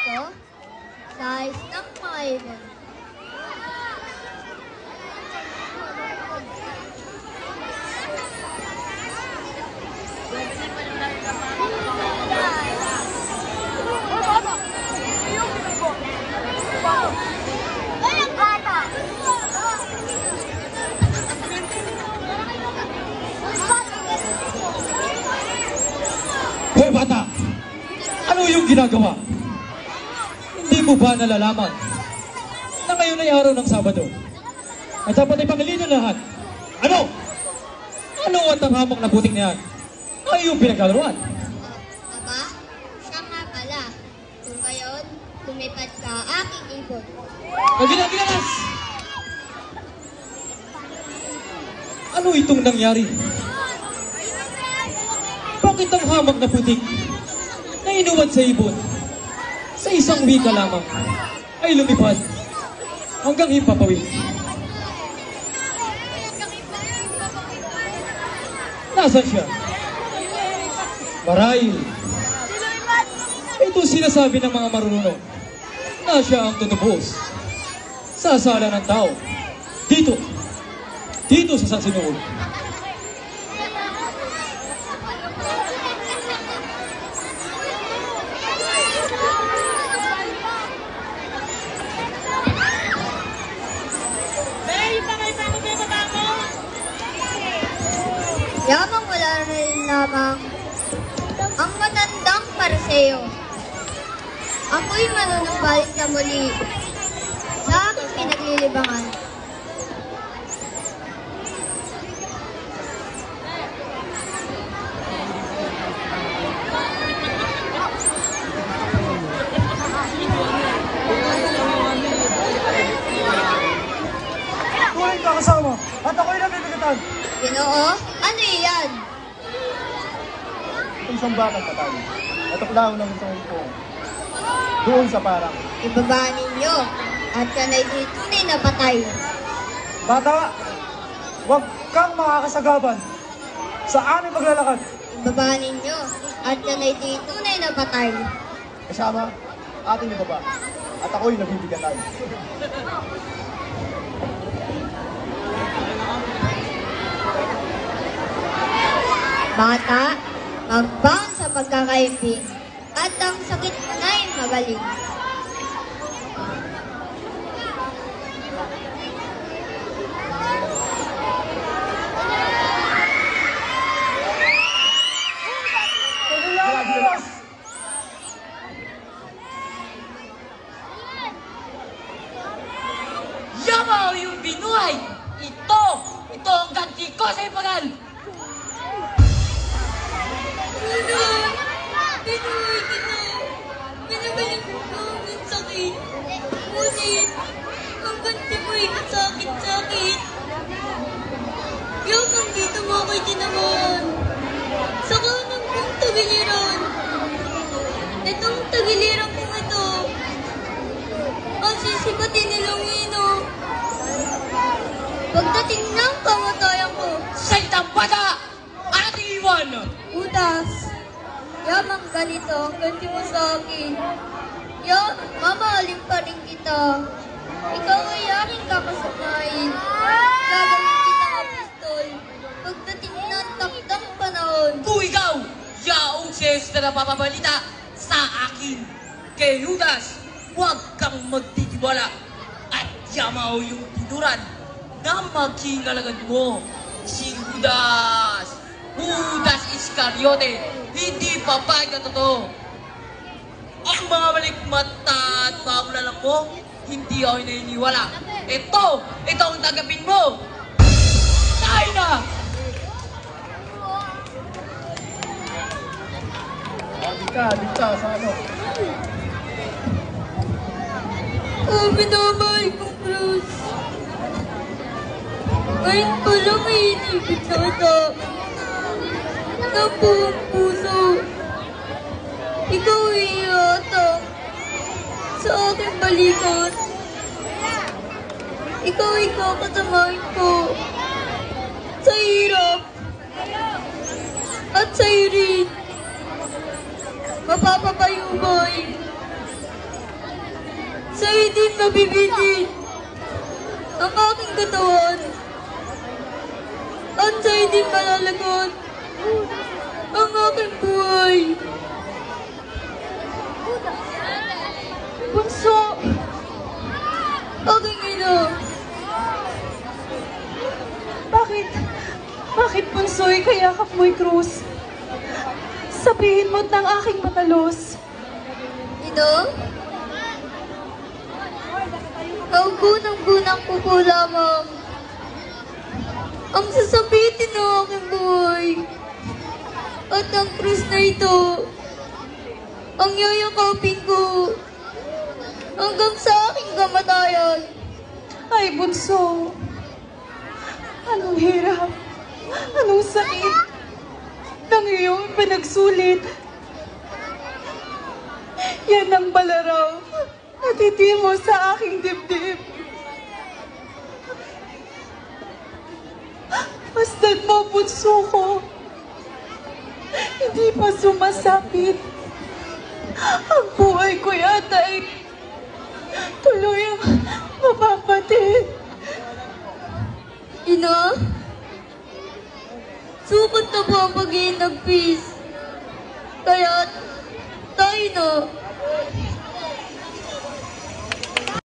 ko sa ayos ng mga ibon. Hoy bata! Ano yung ginagawa? Hindi mo ba nalalaman na ngayon ay araw ng Sabado? At dapat ay pangilinan lahat. Ano? Ano at ang hamak na putik niyan? Ano yung pinagkalaruan? Aba, siya nga pala. Kung gayon, lumipad ka aking ibon. Ginagas! Ano itong nangyari? Bakit ang hamak na putik na inuwad sa ibon sa isang wika lamang ay lumipad hanggang himpapawid? Nasaan siya? Marahil ito sinasabi ng mga marunong na siya ang tutubos sa sala ng tao dito sa San Sinuol. Yamang wala rin lamang ang matandang Pariseo. Ako'y manunumbalik na muli sa aking pinaglilibangan. Tuwing kakasama at ako'y nabibigatan. Ginoo, ano iyan? Isang batang patay. Natuklaw ng isang umpong. Doon sa parang. Ibaba ninyo at kanay di tunay na patay. Bata, huwag kang makakasagaban sa aming paglalakad. Ibaba ninyo at kanay di tunay na patay. Kasama, ating ibaba. At ako'y nabibigatan. Bata, magbaon sa pagkakaibig at ang sakit na'y magaling. Yamaw yung binuhay! Ito ang ganti ko sa ipagal! Pinuhay kita. Pinagaling ko ang sakit. Ngunit, ang ganti mo'y sakit-sakit. Yung dito mo ako'y tinamaan. Sa kanang kong tagiliran. Itong tagiliran kong ito. Ang sisikatin nilang ino. Pagdating ng kamatayan ko. Sa itang bata! Ating iwan! Utas, yamang ganito ang ganti mo sa akin. Mamahalin pa rin kita. Ikaw ay aking kakasamahin. Gagawin kita ang pistol. Pagdating ng takdang panahon. Kung ikaw, yaong ses na napapabalita sa akin. Kay Judas, huwag kang magtitiwala. At yamaw yung tinuran na magkingalagad mo. Si Judas Iscariote, hindi papayag na totoo. Ang mga malikmata at pangulalang mo, hindi ako naniniwala. Ito ang tagapin mo. Tayo na! Dikta sa ano? Oh, minamahal kong Cruz. Ngayon pa lang ay inibig na kita. Ng buong puso. Ikaw ay iatang sa aking balikan. Ikaw ay kakasamahin ko sa hirap at sa irin. Mapapapayumay aking mabibitin ang aking katawan at sa hindi malalagot ang aking buhay. Bunso, aking ina. Bakit Bunsoy kayakap mo'y krus? Sabihin mo't ng aking matalos. Ina? Ang gunang-gunang ko po lamang ang sasabitin ng aking buhay. At ang krus na ito ang yayakapin ko hanggang sa aking kamatayan. Ay, Bunso. Anong hirap? Anong sakit ng iyong pinagsulit? Yan ang balaraw na titimo sa aking dibdib. Basta't mo, Bunso ko, hindi pa sumasapit. Ang buhay ko yata ay tuluyang mapapatid. Ina? Sukot na po ang pag-iinagpis. Kaya tayo na.